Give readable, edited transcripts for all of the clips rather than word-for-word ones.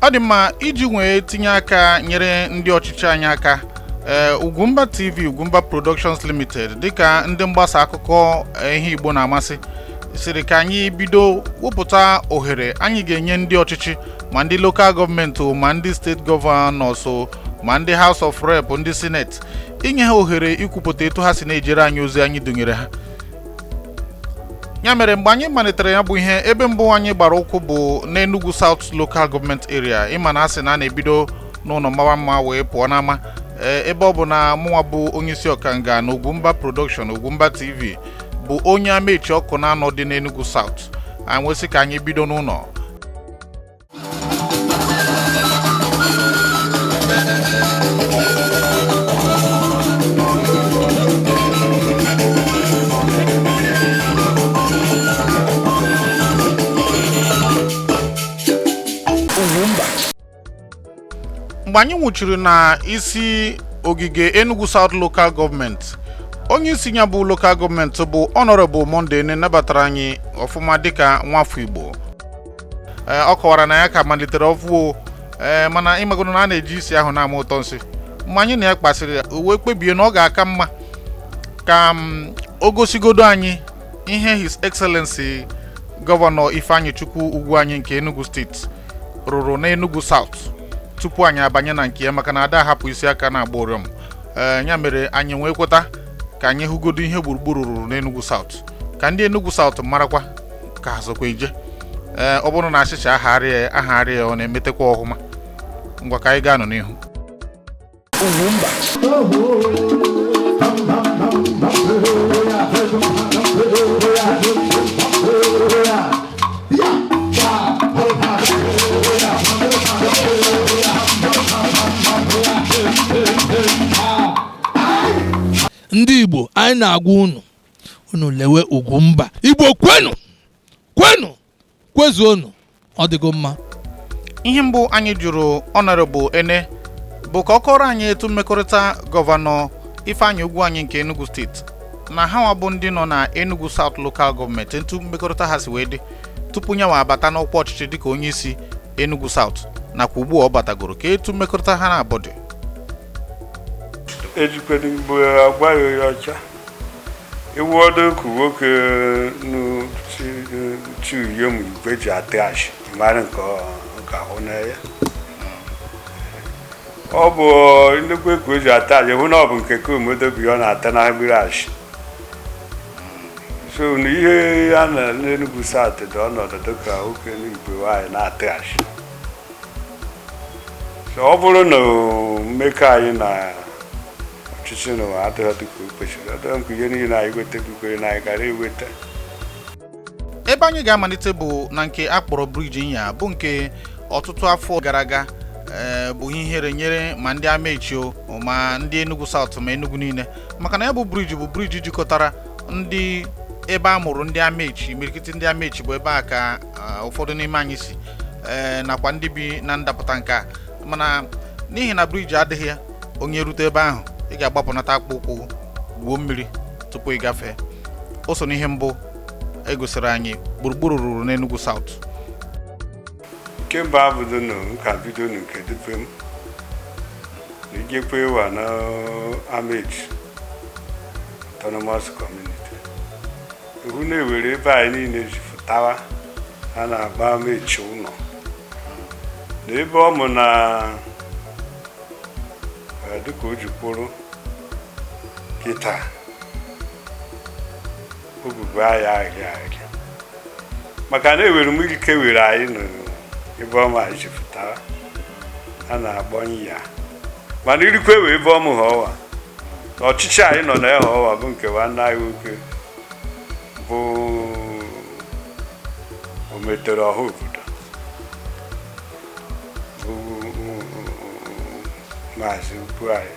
Adima iji nwee tinye aka nyere ndị ọchịchị anyị aka UGWUMBA TV UGWUMBA Productions Limited dịka ndị mgbasa akụkọ ihe Igbo na-amasị siri ka anyị bido wepụta ohere anyị ga-enye ndị ọchịchị ma ndị local gọọmenti ma ndị steeti gọvanọs ma ndị House of Rep ndị Senate inye ha ohere ikwupụta etu ha si na-ejere anyị ozi anyị dunyere ha. Ya mere mgbe anyị malitere ya bụ ihe ebe mbụ anyị gbara ụkwụ bụ n'Enugu South Local Government Area ịma na asị na na-ebido n'ụlọ mmawa mma wee pụọ n'ama ebe ọ bụ na mụnwa bụ onye isi ọkanga na UGWUMBA Production UGWUMBA TV bụ onye amechi ọkụ na-anọ dị n'Enugu South anyị nwesị ka anyị bido n'ụlọ. Mgbe anyị nwụchiri na isi ogige Enugu South Local Government, onye isi ya bụ local government bụ Honorable Monday nabatara anyị ọfụma dịka nwafọ Igbo. Ọ kọwara na ya ka malitere ọfụ mana ịmagono na a na-eji isi ahụ na-ama ụtọ nsị. Mgbe anyị na ya kpasịrị uwe kpebie na ọ ga-aka mma ka o gosigodo anyị ihe His Excellency Gọvanọ Ifeanyichukwu Ugwu anyị nke Enugu State rụrụ na Enugu South tupu anyị abanye na nke ya maka na ada hapụ isi aka na agboriom. Ya mere anyị nwee kweta ka anyị hụgodo ihe gburugburu rụrụ n'Enugu South ka ndị Enugu South marakwa ka azọkwa ije. Ọ bụrụ na achịcha ahagharị ya ọ na-emetekwa ọhụma. Ngwa ka anyị gaa nọ n'ihu. Ndị Igbo anyị na-agwa unu lewe UGWUMBA. Igbo kwenu kwezuonu, ọ dịgo mma. Ihe mbụ anyị jụrụ Honorable Ene bụ ka ọ kọrọ anyị etu mmekọrịta Gọvanọ Ifeanyi Ugwu anyị nke Enugu State na ha bụ ndị nọ na Enugu South Local Government etu mmekọrịta ha si wee dị tupu nyawa abata n'ọkwa ọchịchị dịka onye isi Enugu South nakwa ugbu ọ batagoro ka etu mmekọrịta ha na-abụ dị. Ejikwere mgbe agwaghị ya ọcha iwu ọdụ ku nwoke n'uchi uye m igwe ji atash mara nke ahụ na ya ọ bụ nnukwu ka o ji atash hụ na ọ bụ nke komodobi ọ na-ata na agbirash. So na ihe ya na n'Enugu South dị ọnọdụ dịka nwoke n'igwe nwaanyị na-atash. So ọ bụrụ na mmekọ anyị na ebe anyị ga-amalite bụ na nke akpọrọ briji nya bụ nke ọtụtụ afọ gara aga bụ ihere nyere ma ndị amechio ma ndị Enugu South ma Enugu niile maka na ya bụ briji jikọtara ndị ebe a mụrụ ndị amechi imirikiti ndị amechi bụ ebe a ka ụfọdụ n'ime anyị si nakwa ndị bi na ndapụta nke a mana n'ihi na briji adịghị ya onye rute ebe ahụ ị ga-agbapụnata akpụ ụkwụ gwuo mmiri tupu ị gafee. O so n'ihe mbụ egosiri anyị gburugburu ruru n'Enugu South. Nke mba abụdo na nka bido nke dupe m na igekwe wa na Amechi Autonomous Community ihu na-ewere ebe anyị niile jifụtawa a na-agba Amechi ụlọ na ebe ọ mụ na dịka o ji kwụrụ kịta obubu ahịa ahịa maka na ewere m ike were anyị n'ebe ọma jifụtara a na-agbanye ya mana irikwe wee ebe ọmụ ha ọwa na ọchịchị anyị nọ na ya ọwa bụ nke nwanne anyị nwoke bụ o metere ọha obodo bụ Maazị ukwu anyị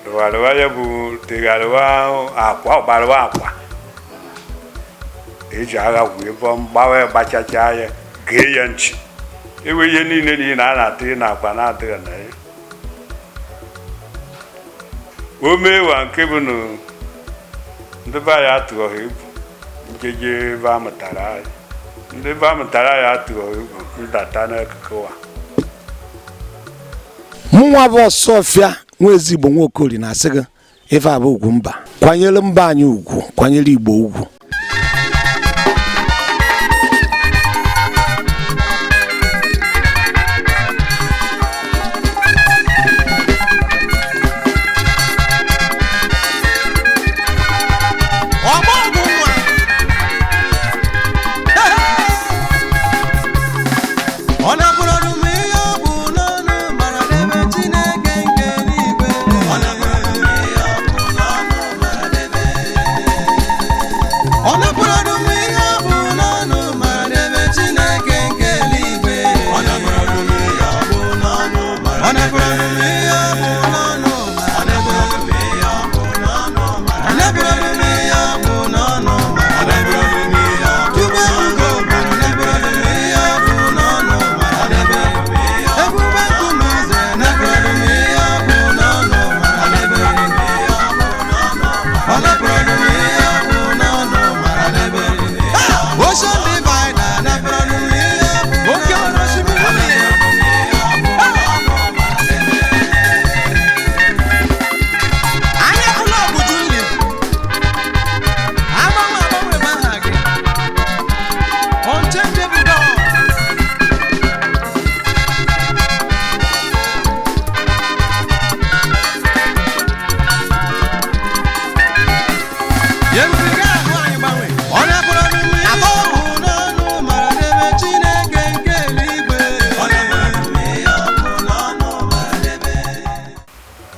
Rụwarụwa ya bụ tegharịwa akwa ọgbarụwa akwa eji agha wee bọ mgbawa gbachacha ya gee ya nchi ewe ihe niile na a na-atụ na akwa na-adịghị na ya o meewa nke bụ na ndị be anyị atụghị egwu njeje ebe a mụtara anyị ndị be a mụtara anyị atụghị egwu ndata n'akụkụ ụwa mụnwa bụ Ọsọfịa nwa Ezigbo Nwokori na-asị gị ife abụ Ugwumba kwanyere mba anyị ugwu kwanyere Igbo ugwu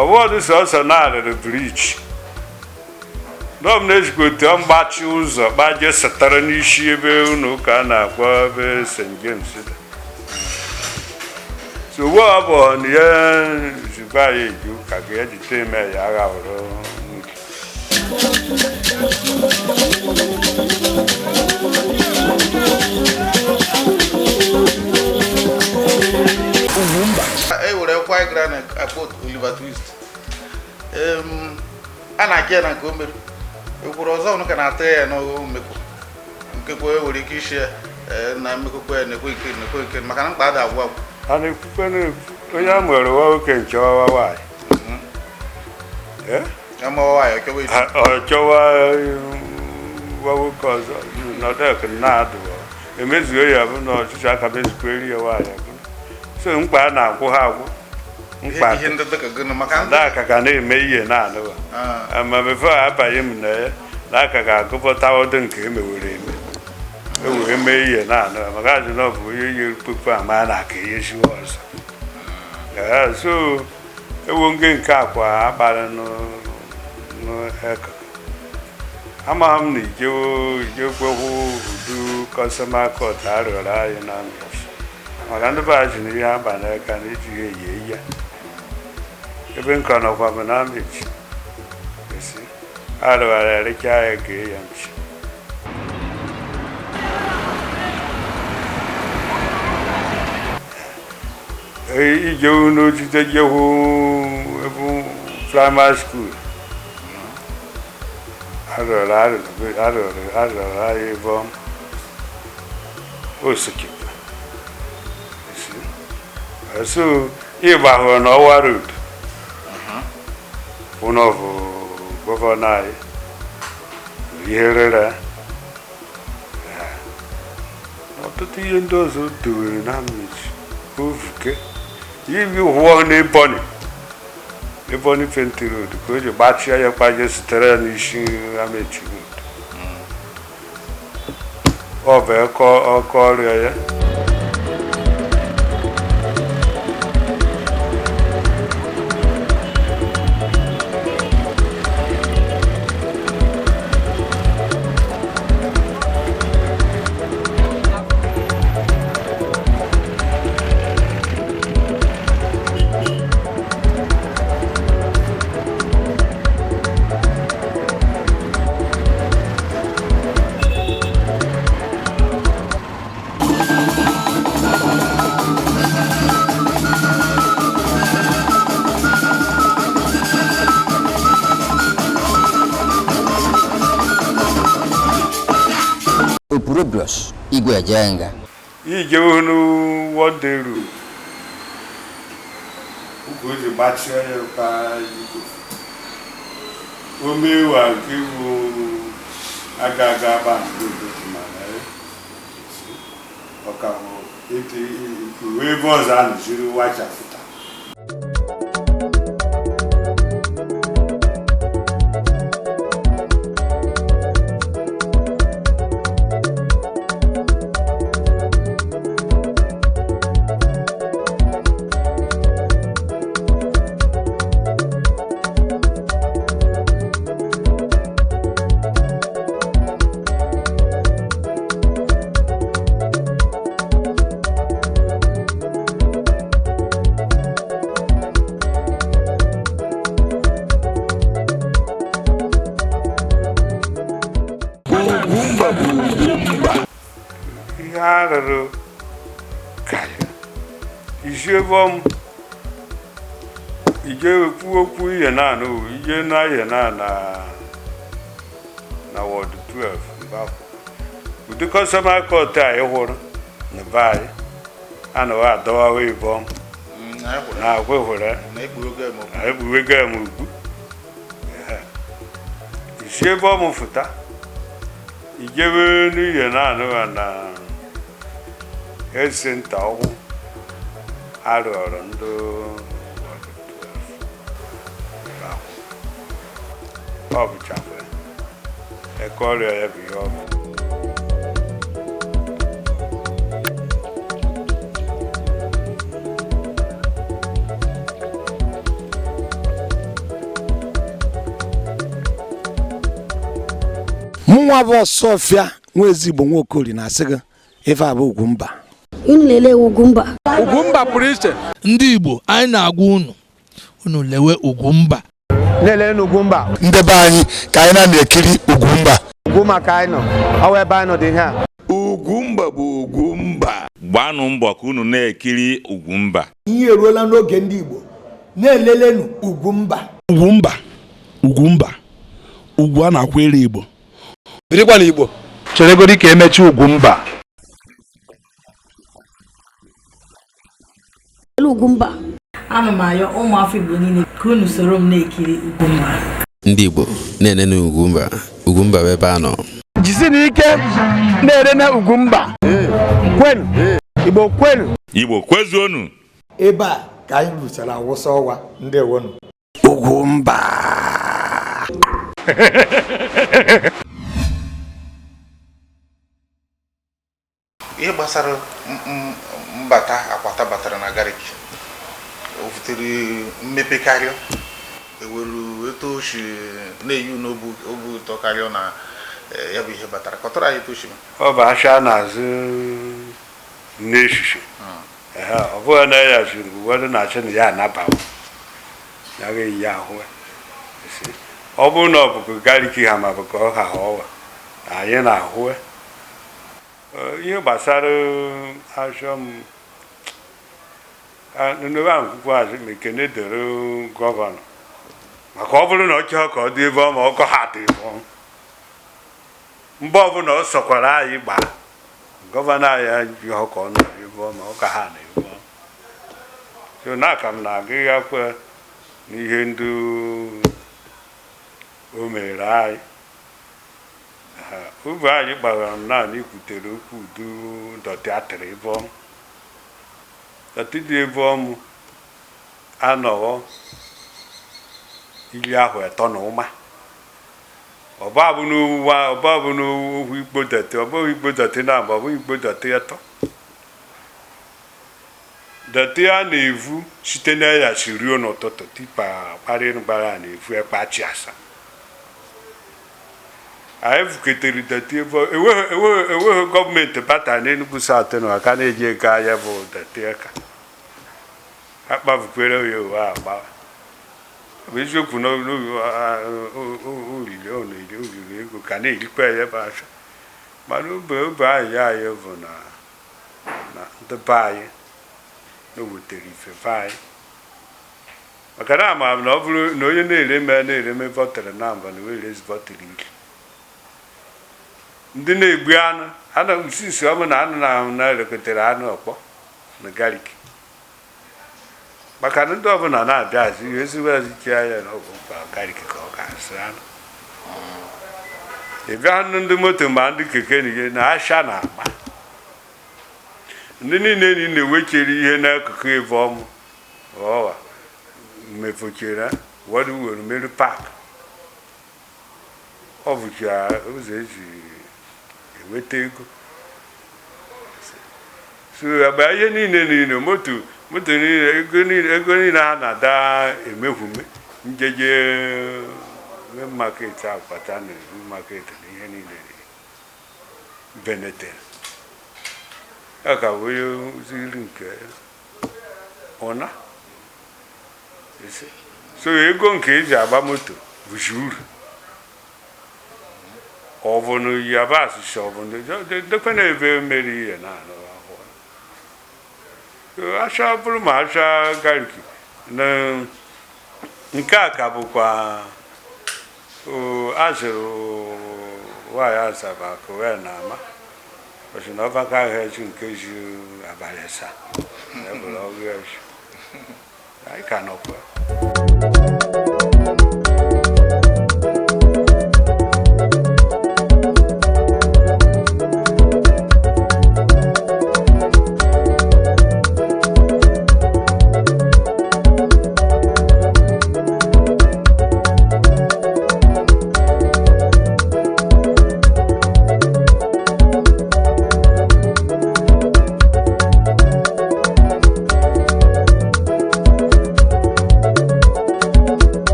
ọwọdụ sọsọ na-arịrị briji n'ọm na-ezikote mgbachi ụzọ gbaje satara n'isi ebe ụlọ ụka a na-akpọ ebe St. James so ọ bụ na ya zigbo anyị eji ụka ga-ejite eme ya agha wụrụ quite grand about Oliver Twist. Ana na nke o mere ekwuru ọzọ nụ ka na-ata ya n'omekwu nkekwa ewere ike ishi na mmekọkwa ya nekwe ike maka na mkpa ada agwụ agwụ a na-ekwukwe onye a nwere nwoke nke ọwa nwaanyị ọchọwa nwoke ọzọ nọdek na-adụ emezuo ya bụ na ọchịchị aka mezukweri ya nwaanyị so mkpa a na-agwụ ha agwụ mkpa aka ga na-eme ihe na-anụ ma befo abanye m na ya na aka ga-agụpụta ọdụ nke emewere eme ewere mee ihe na-anụ maka ajụ na ọ bụ onye ihe kpukpu ama na aka ihe shiwe ọzọ so ewu nke akwa akpara n'eka ama m na ijekwewu udu kọstọma kọt arịọrọ anyị na mbịa maka ndị be ajụ na ihe aba n'aka na ejighị eyi ya ebe nka nọkwa bụ na mmechi arịọrọ ereke ya gee ya nchi ijewu n'ojide jewu ebe primary school arịọrọ anyị ebe osokipa so ịgba hụrụ n'ọwa road ụnọ bụ gọvanọ anyị ihe rere ọtụtụ ihe ndị ọzọ dowere na mmechi ovuke ibi ụwọ n'Ebonyi Fenti road ka o ji gbachie ya kpaje sitere ya n'isi Amechi road ọ bụ ọkọ ọrịa ya Gburugburu igwe jenga IGBOWOOD one day rule ugozi gbachie ya pa iko omewa nke bụ aga ba mana ọka bụ ete uwe bọọzụ ahụ jiri wacha fụta Yararo kaya ije bom ije okwu ihe na no ije na ye na ward 12 ba udu customer court a ehuru na bai ana wa dawa we bom na kwe hore na egbuwe game ugbu ije bom futa ije we ni ye na no na Center ọhụụ arụọrọ ndị ọ bụ chafụ eke ọrịa ya bụ ihe ọ bụ mụnwa bụ Ọsọfịa nwa Ezigbo Nwokori na-asị gị ife abụ Ugwumba. Lelee Ugwumba. Ugwumba pụrụ iche. Ndị Igbo anyị na-agwa unu lewe Ugwumba. Lelee Ugwumba. Ndị be anyị ka anyị na-ekiri Ugwumba. Ugwumba ka anyị nọ. Ọ ebe anyị nọ dị ihe a. Ugwumba bụ Ugwumba. Gbanụ mbọ ka unu na-ekiri Ugwumba. Ihe eruola n'oge ndị Igbo na-elelenu Ugwumba. Ugwumba. Ugwumba. Ugwu a na-akwere Igbo. Birikwa na Igbo. Cheregodi ka emechi Ugwumba. Ugwumba. Ana m ayọ ụmụafọ Igbo niile ka unu soro m na-ekiri Ugwumba. Ndị Igbo na-enene Ugwumba. Ugwumba bụ ebe a nọ. Jisi n'ike na-enene Ugwumba. Kwenu. Igbo kwenu. Igbo kwezuonu. Ebe a ka anyị rụchara awụsa ọwa ndị ewonu. Ugwumba. Ihe gbasara mbata akwata batara na garik o futere mmepe karịa ewelu eto oshi na-eyu n'obu ụtọ karịa na ya bụ ihe batara kọtara anyị toshi ọ bụ asha na-azụ n'eshishi ọ bụghị na ya jiri uwedu na-achị na ya anabawa ya ga-eyi ya ahụ ọ bụrụ na ọ bụkwa gariki ha ma bụ ka ọ ha ọwa anyị na-ahụ ihe gbasara achọ m n'ebe ahụ kwukwu azụ ma ekene dere gọvanọ maka ọ bụrụ na ọ chọọ ka ọ dị ebe ọma ọkọ ha dị ebe ọma mgbe ọbụla ọ sọkwara anyị gbaa gọvanọ anyị jụọ ka ọ nọ ebe ọma ọka ha na ebe ọma so n'aka m na-aga ịgakwe n'ihe ndị o mere anyị ube anyị gbara m naanị ikwutere okwu udu dọtị atịrị ebe ọmụ dọtị dị ebe ọmụ anọghọ iri ahụ etọ na ụma ọba bụ n'owu igbo dọtị ọ bụghị igbo dọtị na mba ọ bụghị igbo dọtị etọ dọtị a na-evu site na ya si ruo n'ụtụtụ tipa kparị gbara na-evu ekpachi asa anyị vuketere dọtị ebe enweghị gọọmenti bata n'Enugu South na aka na-eji ego ahịa bụ dọtị eka akpavukwere ya ụwa agba bụ eziokwu na olili ego ka na-erikwa ya bụ asha mana obe anyị anyị bụ na ndị be anyị na o wetere ifefe anyị maka na ama na ọ bụrụ na onye na-ereme vọtere na mba na were ezi vọtere iri ndị na-egbu anụ ana usisi ọmụ na anụ na-elekọtara anụ ọkpọ na galik maka na ndị ọbụla na-abịa azụ ihe ezigbo azụchi anya na ọgwụ mkpa galik ka ọ ga-asị anụ ebe anụ ndị moto ma ndị keke n'ihe na asha na agba ndị niile na-ewechere ihe n'akụkụ ebe ọmụ ọwa mefochere wọdụ were mmeri pak ọ bụcha ụzọ eji enweta ego so agba ihe niile moto niile ego niile ha na-ada emehume njeje maket akpata na maket na ihe niile benetere ya ka bụ ziri nke ọna so ego nke eji agba moto bụzi uru ọ bụ na yabasị si ọ bụ dekwe na ebe mmeri ihe na anụ ahụ acha bụrụ ma acha gariki na nke a ka bụkwa azụrụ nwaanyị azaba ka wee na-ama ọsị na ọbaka ahụ eji nke ji abalị asaa ebụrụ ọgụ eji anyị ka nọkwa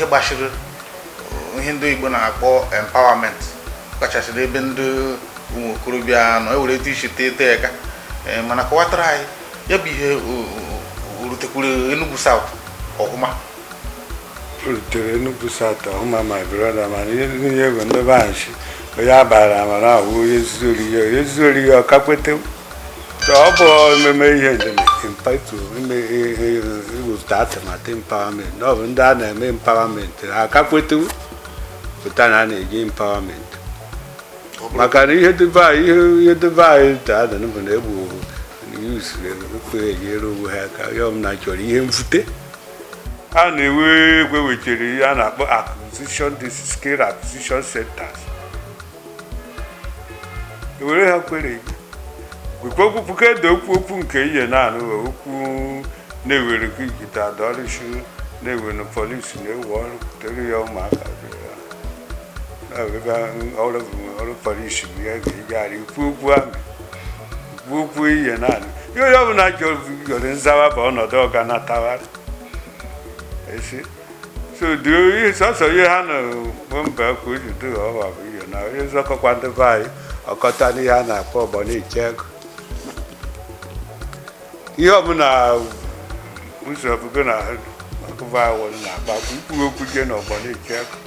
gbashiri ihe ndị Igbo na-akpọ empowerment kachasị ebe ndị ụmụ okorobịa nọ ewere ete isi tete eka mana kọwatara anyị ya bụ ihe urutekwuru Enugu South ọhụma urutere Enugu South ọhụma my brother mana ihe niile bụ ndị banshi onye abara mana ahụ onye zuzori ihe ọkakwete ọ bụ ememe ihe njem impacto iwepụta atụmatụ empowerment ọ bụ ndị a na-eme empowerment aka kwetewu pụta na a na-eji empowerment maka na ihe debe anyị taada bụ na egbu usoro enyere onwe ha aka ya ọbụla chọrọ ihe mfute a na-ewe egwe wechere ihe a na-akpọ acquisition skill acquisition centers ewere ha kwere pukedo okwu nke ihe na-anụ okwu na-ewere gita dọrịshu na-ewere polisi na-ewe ọrụ tere ya ụmụaka ọrụ polisi bụ ya ga-eji ikwu okwu ihe na-anụ ihe onye ọbụla jọrọ nzawa bụ ọnọdụ ọga na-atawara esi so sọsọ ihe ha na mba ka o ji dị ọwa bụ ihe na onye nzọkọkwa ndị be anyị ọkọta n'ihe a na-akpọ ọgbọ na-eche ego ihe ọbụla usoro na akụba awọ na-agba ikwu okwu je na ọgbọ na-eche ego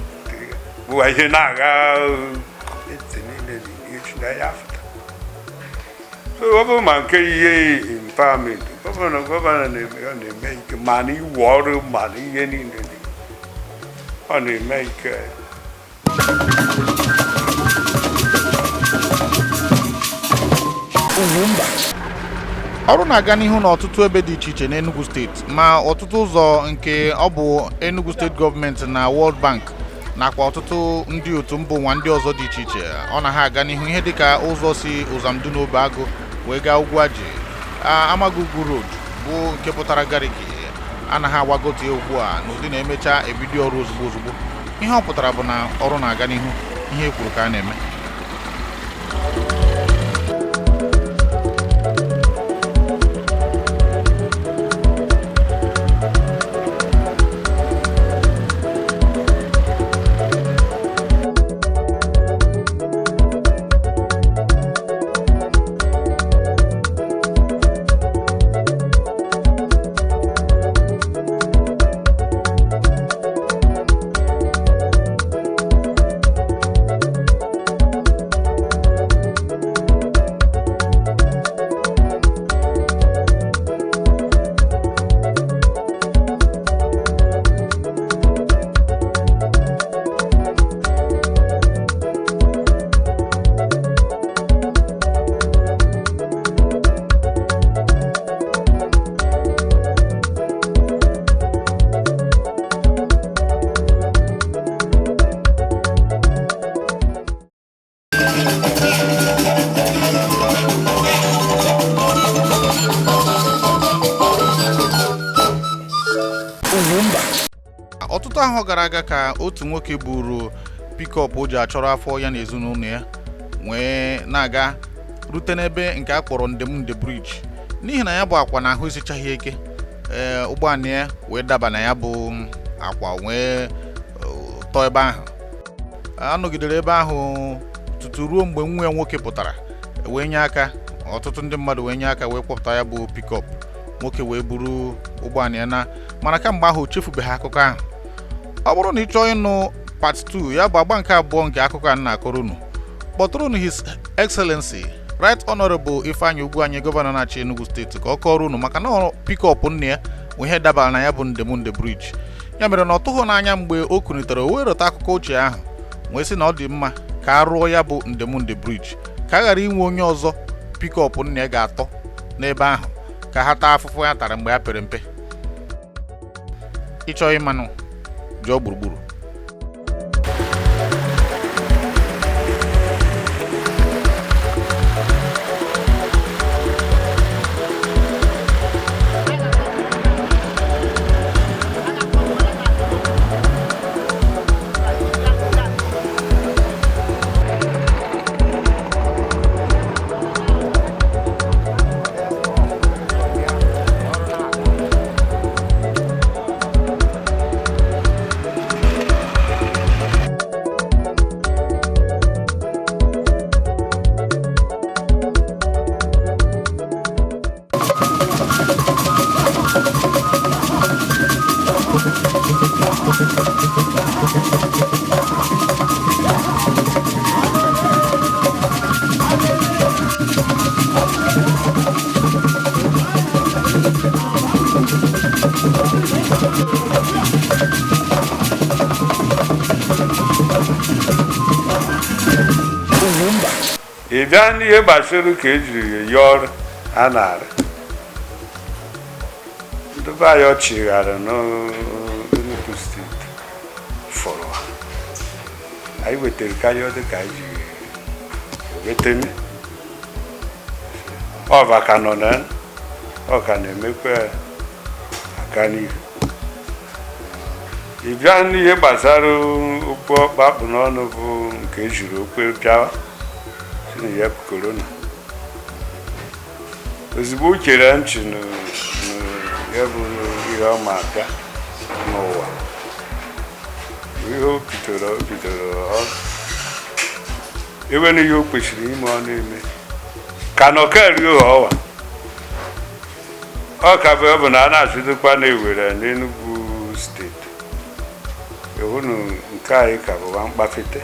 bụ ihe na-agha ya afụta so ọ bụ ma nke ihe empowerment gọvanọ na-eme ike ma na iwu ọrụ ma na ihe niile ọ na-eme ike ọrụ na-aga n'ihu n'ọtụtụ ebe dị iche iche n'Enugu steeti ma ọtụtụ ụzọ nke ọ bụ Enugu steeti gọọmenti na World Bank nakwa ọtụtụ ndị otu mba ụwa ndị ọzọ dị iche iche ọ na ha aga n'ihu ihe dịka ụzọ si Ụzamdu n'Obe Agụ wee gaa Ugwuaji Amagugu Road bụ nke pụtara Gariki anaghị agwagote ugbu a n'ụdị na-emecha ebido ọrụ ozugbo ihe ọ pụtara bụ na ọrụ na-aga n'ihu ihe kwuru ka a na-eme gara aga ka otu nwoke buru pikọp o ji achọrọ afọ ya na ezinụlọ ya wee na-aga rute n'ebe nke a kpọrọ Ndemnde Bridge n'ihi na ya bụ akwa na ahụ esichaghị eke. Ụgbọala ya wee daba na ya bụ akwa wee tọọ ebe ahụ. Anọgidere ebe ahụ tutu ruo mgbe nwa ya nwoke pụtara wee nye aka. Ọtụtụ ndị mmadụ wee nye aka wee kpọpụta ya bụ pikọp. Nwoke wee buru ụgbọala ya na mana kamgbe ahụ o chefubeghị akụkọ ahụ. Ọ bụrụ na ị chọọ ịnụ part 2 ya bụ agba nke abụọ nke akụkọ a na-akọrọ unu, kpọtụrụ His Excellency Right Honorable Ifeanyi Ugwuanyi, gọvanọ na-achị Enugu steeti, ka ọ kọrọ unu maka na pikọp nne ya wee ihe dabara na ya bụ Ndemnde Bridge. Ya mere na ọ tụghị n'anya mgbe o kunitere o wee reta akụkọ ochie ahụ wee sị na ọ dị mma ka a rụọ ya bụ Ndemnde Bridge ka a ghara inwe onye ọzọ pikọp nne ya ga-atọ n'ebe ahụ ka ha taa afụfụ ya tara mgbe ya pere mpe. Ịchọ ịmanụ jụọ gburugburu. ị bịa n'ihe gbasara ka ejiri ya ọrụ a na-arụ ndị be anyị ọchịgharị n'Enugu steeti fọrọ anyị wetara karịa dị ka anyị ji wetene ọva ka nọ na ọ ka na-emekwa aka n'ihu. ị bịa n'ihe gbasara okwu ọkpakpụ n'ọnụ bụ nke ejiri okwe bịawa ya bụ korona, ozugbo o chere nchi ya bụ ihe ọma abịa n'ụwa ihe o bidoro ọrụ ewena ihe o kwesịrị ime ọ na-eme ka nọkeri ọwa ọ ka bụ bụ na a na-achịdokwa na-ewere n'Enugu steeti ehunu nke anyị ka bụwa mkpafete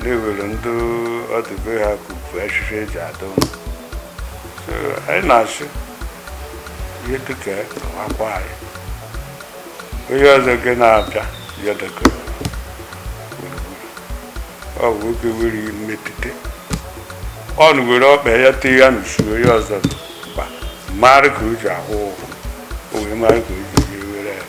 na-ewere ndị ọdụbe ha kupu achịcha eji adọ. Anyị na-achị ihe dịka akwa anyị onye ọzọ gị na-abịa ya dịka gburugburu ọ bụ oge were mmetụta ọnụ were ọkpa ya tee ya n'usu onye ọzọ mkpa mara ka o ji ahụ o wee mara ka o ji were ya.